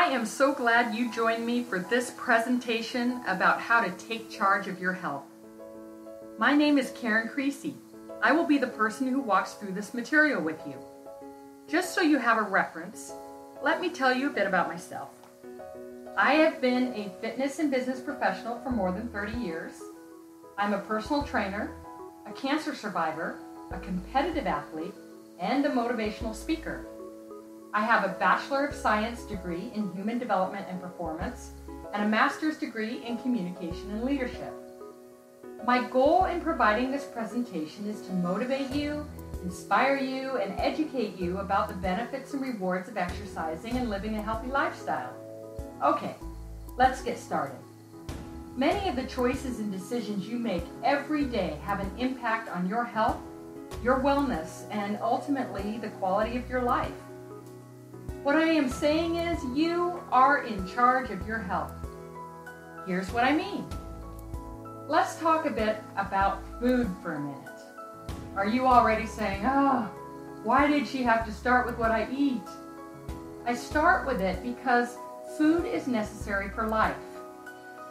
I am so glad you joined me for this presentation about how to take charge of your health. My name is Karen Creasy. I will be the person who walks through this material with you. Just so you have a reference, let me tell you a bit about myself. I have been a fitness and business professional for more than 30 years. I'm a personal trainer, a cancer survivor, a competitive athlete, and a motivational speaker. I have a Bachelor of Science degree in Human Development and Performance and a Master's degree in Communication and Leadership. My goal in providing this presentation is to motivate you, inspire you, and educate you about the benefits and rewards of exercising and living a healthy lifestyle. Okay, let's get started. Many of the choices and decisions you make every day have an impact on your health, your wellness, and ultimately the quality of your life. What I am saying is you are in charge of your health. Here's what I mean. Let's talk a bit about food for a minute. Are you already saying, why did she have to start with what I eat? I start with it because food is necessary for life.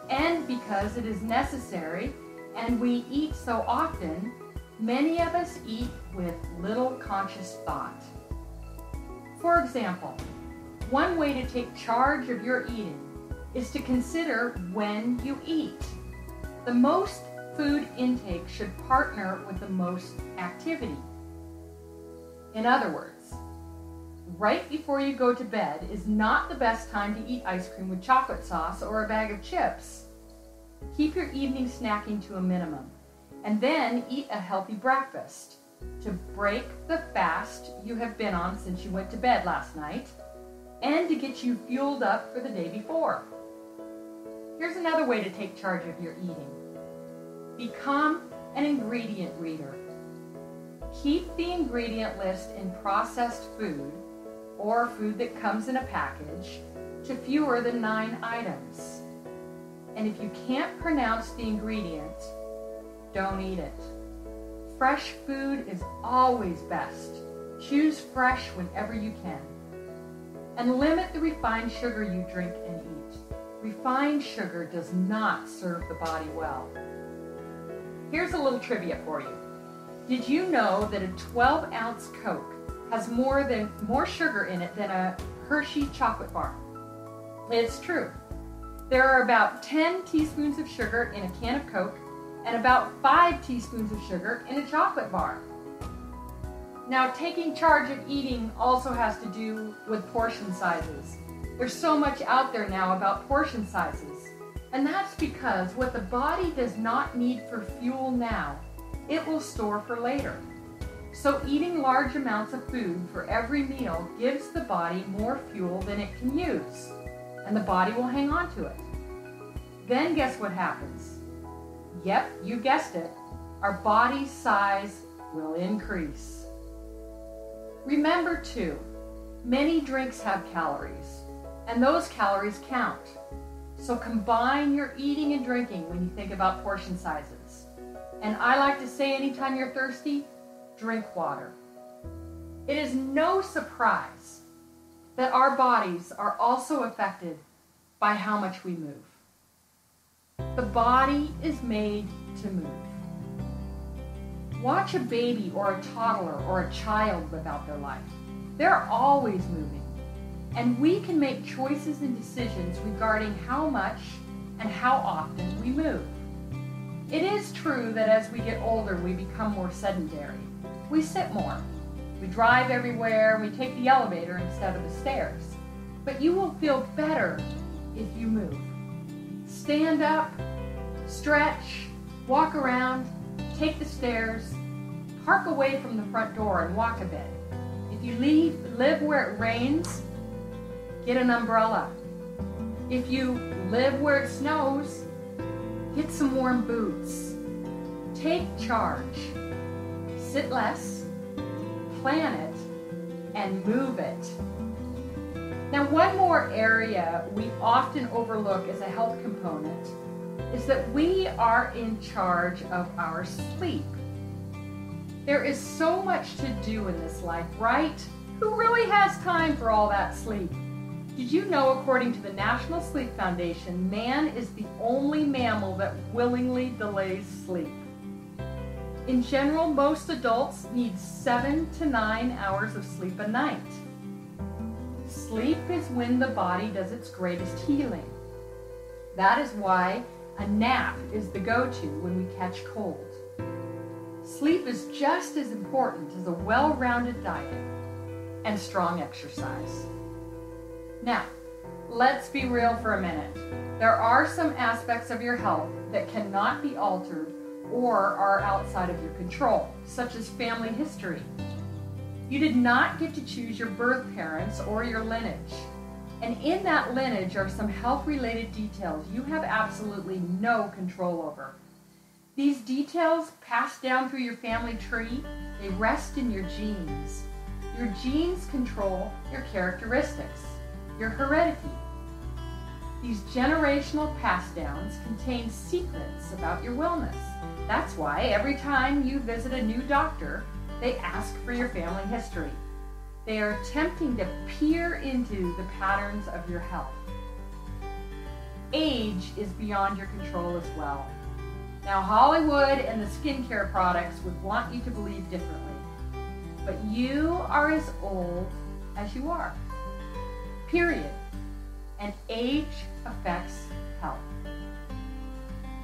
And because it is necessary and we eat so often, many of us eat with little conscious thought. For example, one way to take charge of your eating is to consider when you eat. The most food intake should partner with the most activity. In other words, right before you go to bed is not the best time to eat ice cream with chocolate sauce or a bag of chips. Keep your evening snacking to a minimum, and then eat a healthy breakfast to break the fast you have been on since you went to bed last night, and to get you fueled up for the day before. Here's another way to take charge of your eating. Become an ingredient reader. Keep the ingredient list in processed food, or food that comes in a package, to fewer than 9 items. And if you can't pronounce the ingredient, don't eat it. Fresh food is always best. Choose fresh whenever you can. And limit the refined sugar you drink and eat. Refined sugar does not serve the body well. Here's a little trivia for you. Did you know that a 12-ounce Coke has more sugar in it than a Hershey chocolate bar? It's true. There are about 10 teaspoons of sugar in a can of Coke and about 5 teaspoons of sugar in a chocolate bar. Now, taking charge of eating also has to do with portion sizes. There's so much out there now about portion sizes, and that's because what the body does not need for fuel now, it will store for later. So eating large amounts of food for every meal gives the body more fuel than it can use, and the body will hang on to it. Then guess what happens? Yep, you guessed it. Our body's size will increase. Remember too, many drinks have calories, and those calories count. So combine your eating and drinking when you think about portion sizes. And I like to say anytime you're thirsty, drink water. It is no surprise that our bodies are also affected by how much we move. The body is made to move. Watch a baby or a toddler or a child live out their life. They're always moving. And we can make choices and decisions regarding how much and how often we move. It is true that as we get older, we become more sedentary. We sit more. We drive everywhere, and we take the elevator instead of the stairs. But you will feel better if you move. Stand up, stretch, walk around, take the stairs, park away from the front door and walk a bit. If you live where it rains, get an umbrella. If you live where it snows, get some warm boots. Take charge. Sit less, plan it, and move it. Now, one more area we often overlook as a health component is that we are in charge of our sleep. There is so much to do in this life, right? Who really has time for all that sleep? Did you know, according to the National Sleep Foundation, man is the only mammal that willingly delays sleep? In general, most adults need 7 to 9 hours of sleep a night. Sleep is when the body does its greatest healing. That is why a nap is the go-to when we catch cold. Sleep is just as important as a well-rounded diet and strong exercise. Now, let's be real for a minute. There are some aspects of your health that cannot be altered or are outside of your control, such as family history. You did not get to choose your birth parents or your lineage. And in that lineage are some health-related details you have absolutely no control over. These details passed down through your family tree, they rest in your genes. Your genes control your characteristics, your heredity. These generational pass-downs contain secrets about your wellness. That's why every time you visit a new doctor, they ask for your family history. They are attempting to peer into the patterns of your health. Age is beyond your control as well. Now, Hollywood and the skincare products would want you to believe differently, but you are as old as you are. Period. And age affects health.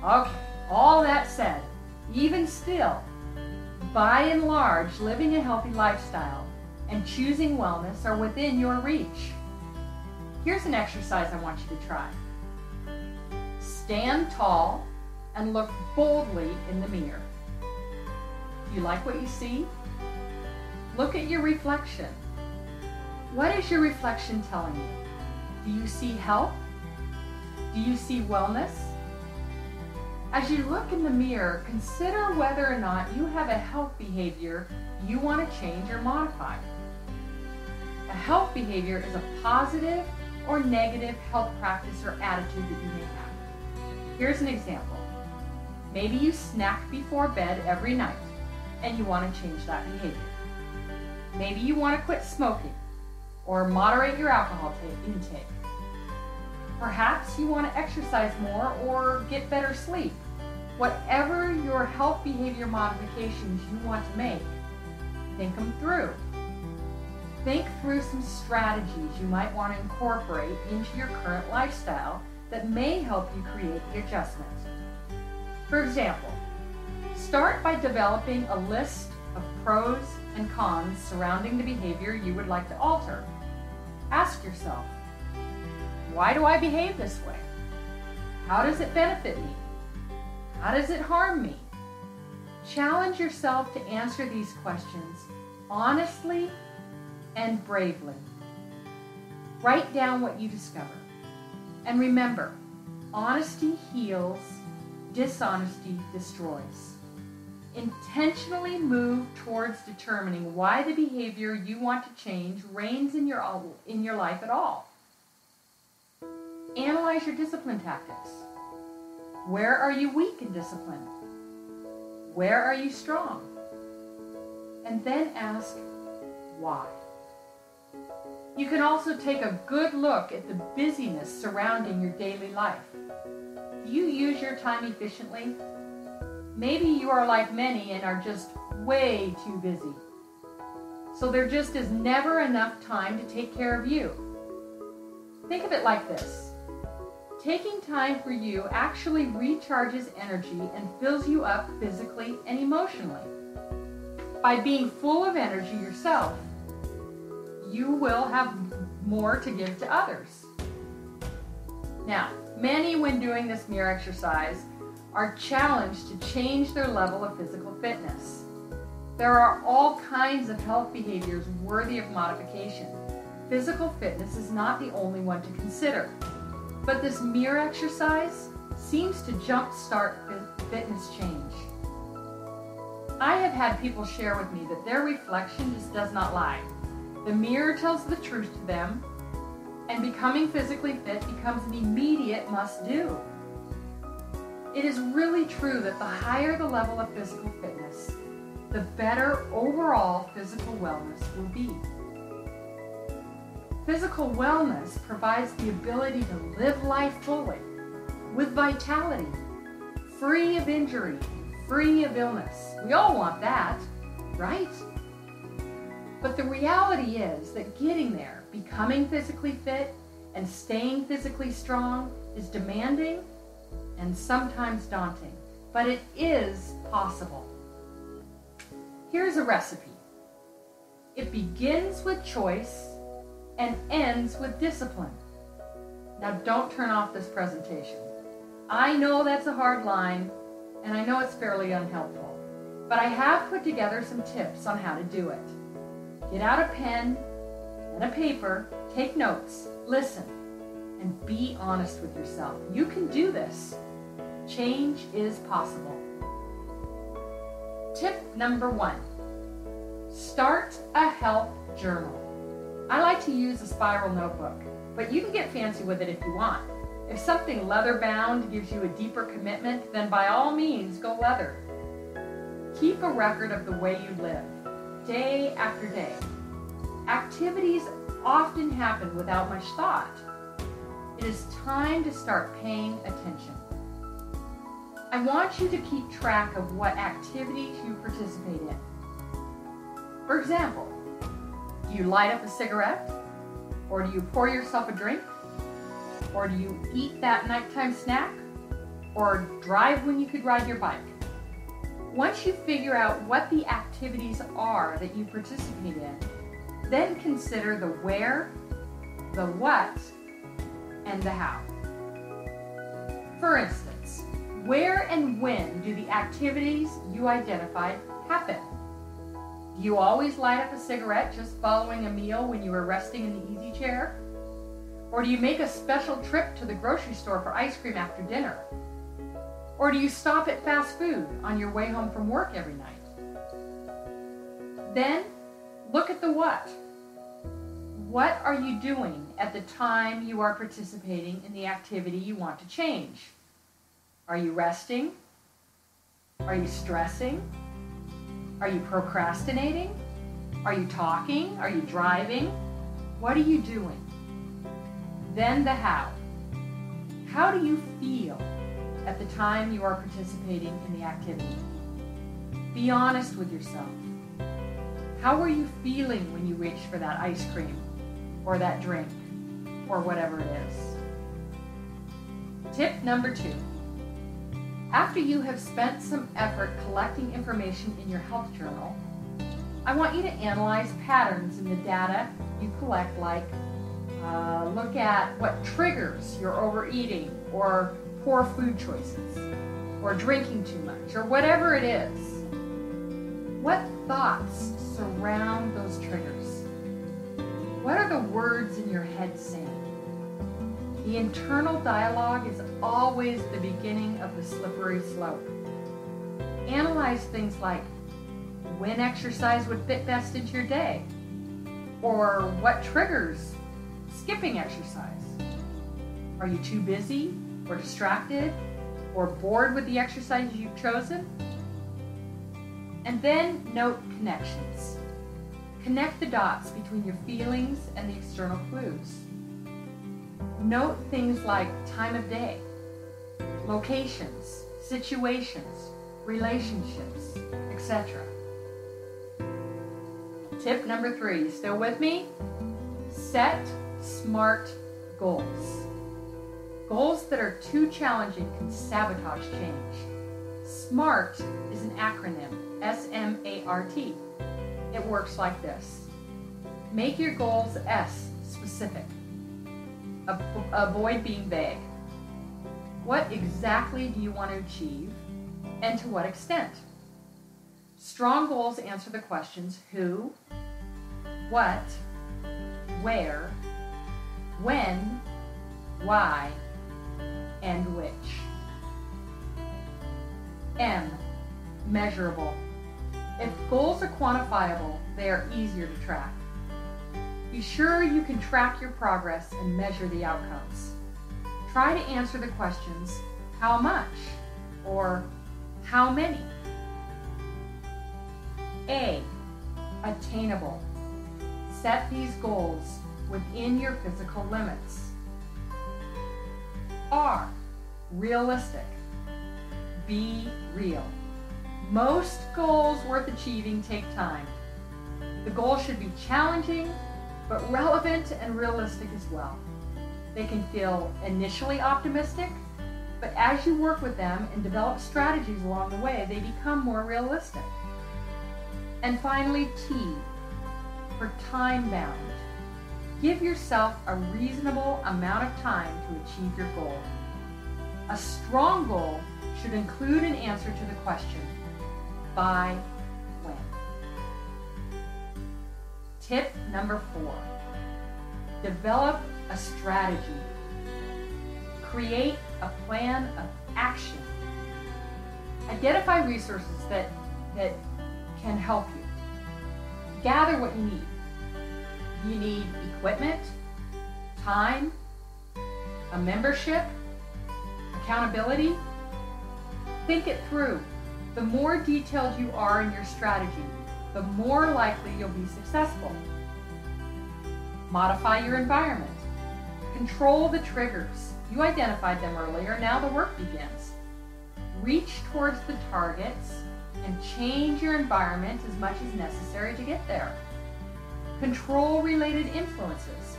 Okay, all that said, even still, by and large, living a healthy lifestyle and choosing wellness are within your reach. Here's an exercise I want you to try. Stand tall and look boldly in the mirror. Do you like what you see? Look at your reflection. What is your reflection telling you? Do you see health? Do you see wellness? As you look in the mirror, consider whether or not you have a health behavior you want to change or modify. A health behavior is a positive or negative health practice or attitude that you may have. Here's an example. Maybe you snack before bed every night and you want to change that behavior. Maybe you want to quit smoking or moderate your alcohol intake. Perhaps you want to exercise more or get better sleep. Whatever your health behavior modifications you want to make, think them through. Think through some strategies you might want to incorporate into your current lifestyle that may help you create the adjustment. For example, start by developing a list of pros and cons surrounding the behavior you would like to alter. Ask yourself, why do I behave this way? How does it benefit me? How does it harm me? Challenge yourself to answer these questions honestly and bravely. Write down what you discover. And remember, honesty heals, dishonesty destroys. Intentionally move towards determining why the behavior you want to change reigns in your life at all. Analyze your discipline tactics. Where are you weak in discipline? Where are you strong? And then ask, why? You can also take a good look at the busyness surrounding your daily life. Do you use your time efficiently? Maybe you are like many and are just way too busy. So there just is never enough time to take care of you. Think of it like this. Taking time for you actually recharges energy and fills you up physically and emotionally. By being full of energy yourself, you will have more to give to others. Now, many, when doing this mirror exercise, are challenged to change their level of physical fitness. There are all kinds of health behaviors worthy of modification. Physical fitness is not the only one to consider. But this mirror exercise seems to jumpstart fitness change. I have had people share with me that their reflection just does not lie. The mirror tells the truth to them, and becoming physically fit becomes an immediate must-do. It is really true that the higher the level of physical fitness, the better overall physical wellness will be. Physical wellness provides the ability to live life fully, with vitality, free of injury, free of illness. We all want that, right? But the reality is that getting there, becoming physically fit, and staying physically strong is demanding and sometimes daunting, but it is possible. Here's a recipe. It begins with choice and ends with discipline. Now don't turn off this presentation. I know that's a hard line, and I know it's fairly unhelpful, but I have put together some tips on how to do it. Get out a pen and a paper, take notes, listen, and be honest with yourself. You can do this. Change is possible. Tip number 1, start a health journal. I like to use a spiral notebook, but you can get fancy with it if you want. If something leather-bound gives you a deeper commitment, then by all means, go leather. Keep a record of the way you live, day after day. Activities often happen without much thought. It is time to start paying attention. I want you to keep track of what activities you participate in. For example, do you light up a cigarette? Or do you pour yourself a drink? Or do you eat that nighttime snack? Or drive when you could ride your bike? Once you figure out what the activities are that you participate in, then consider the where, the what, and the how. For instance, where and when do the activities you identified happen? Do you always light up a cigarette just following a meal when you are resting in the easy chair? Or do you make a special trip to the grocery store for ice cream after dinner? Or do you stop at fast food on your way home from work every night? Then, look at the what. What are you doing at the time you are participating in the activity you want to change? Are you resting? Are you stressing? Are you procrastinating? Are you talking? Are you driving? What are you doing? Then the how. How do you feel at the time you are participating in the activity? Be honest with yourself. How are you feeling when you reach for that ice cream or that drink or whatever it is? Tip number 2. After you have spent some effort collecting information in your health journal, I want you to analyze patterns in the data you collect, like look at what triggers your overeating or poor food choices or drinking too much or whatever it is. What thoughts surround those triggers? What are the words in your head saying? The internal dialogue is always the beginning of the slippery slope. Analyze things like when exercise would fit best into your day, or what triggers skipping exercise. Are you too busy or distracted or bored with the exercise you've chosen? And then note connections. Connect the dots between your feelings and the external clues. Note things like time of day, locations, situations, relationships, etc. Tip number 3, you still with me? Set SMART goals. Goals that are too challenging can sabotage change. SMART is an acronym, S-M-A-R-T. It works like this. Make your goals S specific. Avoid being vague. What exactly do you want to achieve, and to what extent? Strong goals answer the questions who, what, where, when, why, and which. M, measurable. If goals are quantifiable, they are easier to track. Be sure you can track your progress and measure the outcomes. Try to answer the questions, how much, or how many? A, attainable. Set these goals within your physical limits. R, realistic. Be real. Most goals worth achieving take time. The goal should be challenging, but relevant and realistic as well. They can feel initially optimistic, but as you work with them and develop strategies along the way, they become more realistic. And finally, T, for time bound. Give yourself a reasonable amount of time to achieve your goal. A strong goal should include an answer to the question, by when? Tip number 4, develop a strategy. Create a plan of action. Identify resources that can help you. Gather what you need. You need equipment, time, a membership, accountability. Think it through. The more detailed you are in your strategy, the more likely you'll be successful. Modify your environment. Control the triggers. You identified them earlier, now the work begins. Reach towards the targets and change your environment as much as necessary to get there. Control related influences,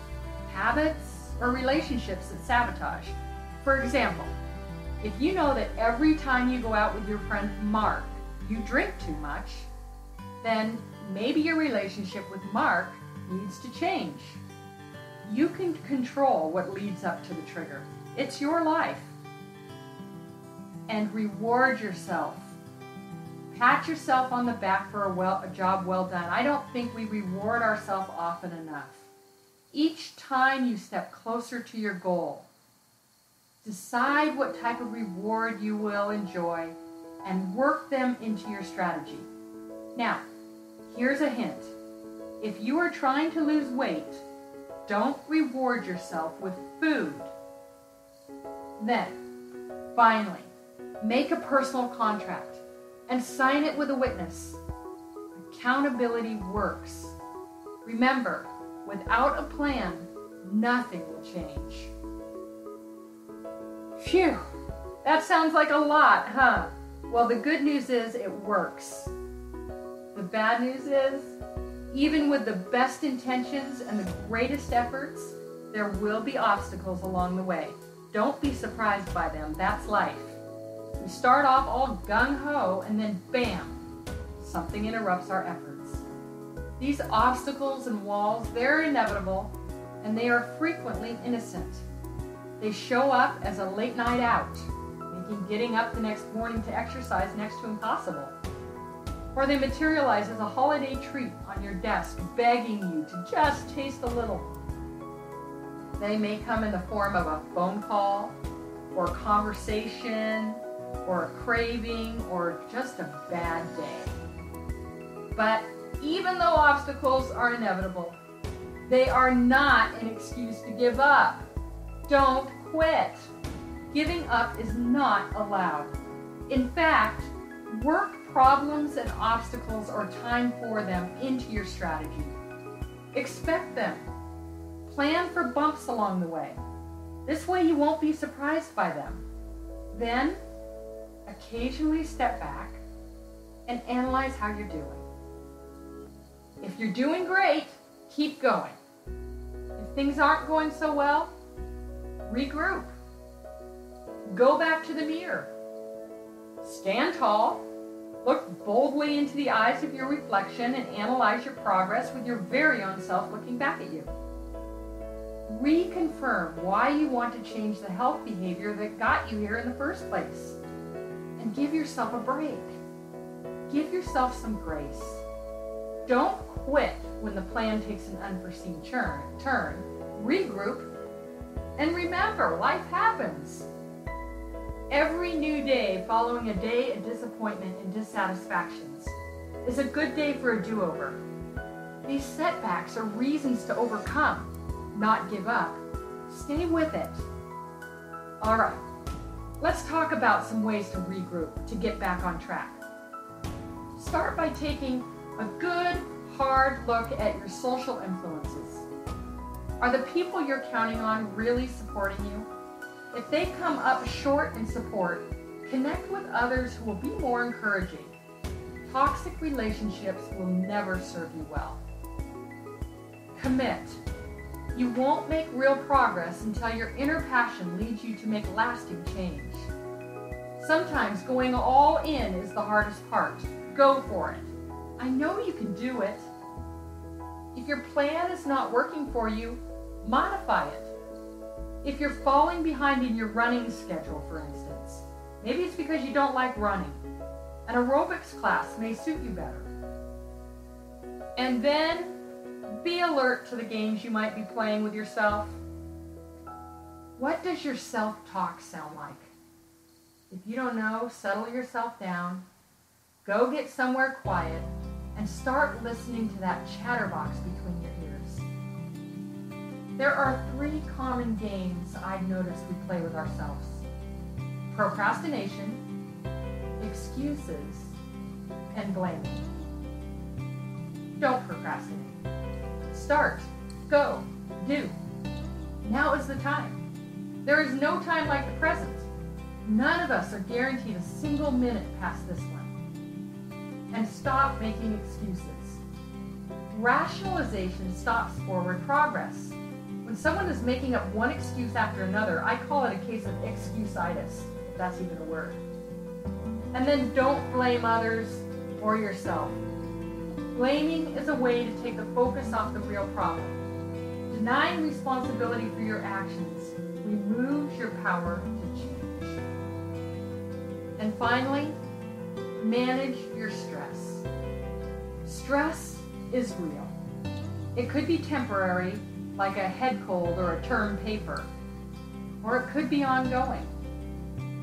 habits, or relationships that sabotage. For example, if you know that every time you go out with your friend Mark, you drink too much, then maybe your relationship with Mark needs to change. You can control what leads up to the trigger. It's your life. And reward yourself. Pat yourself on the back for a job well done. I don't think we reward ourselves often enough. Each time you step closer to your goal, decide what type of reward you will enjoy and work them into your strategy. Now, here's a hint. If you are trying to lose weight, don't reward yourself with food. Then, finally, make a personal contract and sign it with a witness. Accountability works. Remember, without a plan, nothing will change. Phew, that sounds like a lot, huh? Well, the good news is it works. The bad news is, even with the best intentions and the greatest efforts, there will be obstacles along the way. Don't be surprised by them. That's life. We start off all gung-ho and then bam, something interrupts our efforts. These obstacles and walls, they're inevitable and they are frequently innocent. They show up as a late night out, making getting up the next morning to exercise next to impossible. Or they materialize as a holiday treat on your desk, begging you to just taste a little. They may come in the form of a phone call, or a conversation, or a craving, or just a bad day. But even though obstacles are inevitable, they are not an excuse to give up. Don't quit. Giving up is not allowed. In fact, work problems and obstacles or time for them into your strategy. Expect them. Plan for bumps along the way. This way you won't be surprised by them. Then, occasionally step back and analyze how you're doing. If you're doing great, keep going. If things aren't going so well, regroup. Go back to the mirror. Stand tall. Look boldly into the eyes of your reflection and analyze your progress with your very own self looking back at you. Reconfirm why you want to change the health behavior that got you here in the first place. And give yourself a break. Give yourself some grace. Don't quit when the plan takes an unforeseen turn. Regroup. And remember, life happens. Every new day following a day of disappointment and dissatisfactions is a good day for a do-over. These setbacks are reasons to overcome, not give up. Stay with it. All right, let's talk about some ways to regroup to get back on track. Start by taking a good, hard look at your social influences. Are the people you're counting on really supporting you? If they come up short in support, connect with others who will be more encouraging. Toxic relationships will never serve you well. Commit. You won't make real progress until your inner passion leads you to make lasting change. Sometimes going all in is the hardest part. Go for it. I know you can do it. If your plan is not working for you, modify it. If you're falling behind in your running schedule, for instance, maybe it's because you don't like running. An aerobics class may suit you better. And then be alert to the games you might be playing with yourself. What does your self-talk sound like? If you don't know, settle yourself down, go get somewhere quiet, and start listening to that chatterbox between your ears. There are 3 common games I've noticed we play with ourselves: procrastination, excuses, and blaming. Don't procrastinate. Start, go, do. Now is the time. There is no time like the present. None of us are guaranteed a single minute past this one. And stop making excuses. Rationalization stops forward progress. When someone is making up one excuse after another, I call it a case of excuse-itis, if that's even a word. And then don't blame others or yourself. Blaming is a way to take the focus off the real problem. Denying responsibility for your actions removes your power to change. And finally, manage your stress. Stress is real. It could be temporary, like a head cold or a term paper, or it could be ongoing.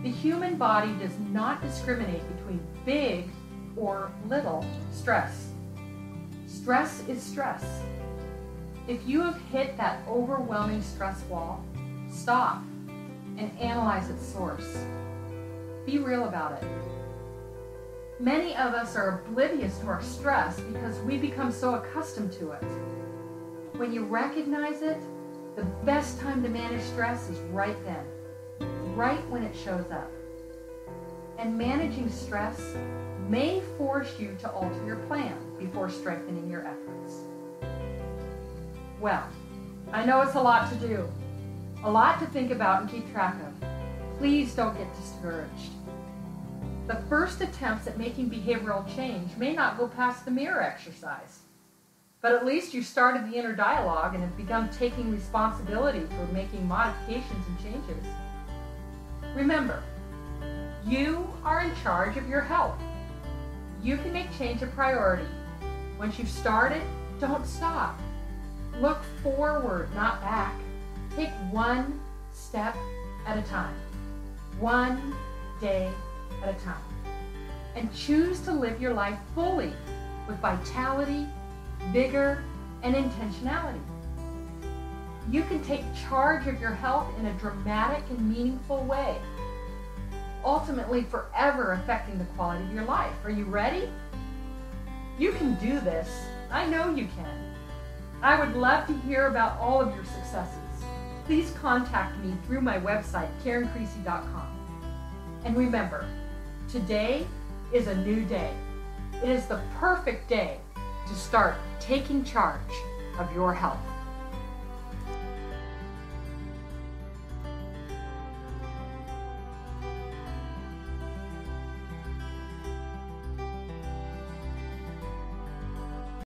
The human body does not discriminate between big or little stress. Stress is stress. If you have hit that overwhelming stress wall, stop and analyze its source. Be real about it. Many of us are oblivious to our stress because we become so accustomed to it. When you recognize it, the best time to manage stress is right then, right when it shows up. And managing stress may force you to alter your plan before strengthening your efforts. Well, I know it's a lot to do, a lot to think about and keep track of. Please don't get discouraged. The first attempts at making behavioral change may not go past the mirror exercise, but at least you started the inner dialogue and have begun taking responsibility for making modifications and changes. Remember, you are in charge of your health. You can make change a priority. Once you've started, don't stop. Look forward, not back. Take one step at a time, one day at a time, and choose to live your life fully with vitality, vigor, and intentionality. You can take charge of your health in a dramatic and meaningful way, ultimately forever affecting the quality of your life. Are you ready? You can do this. I know you can. I would love to hear about all of your successes. Please contact me through my website, KarenCreasy.com. And remember, today is a new day. It is the perfect day to start taking charge of your health.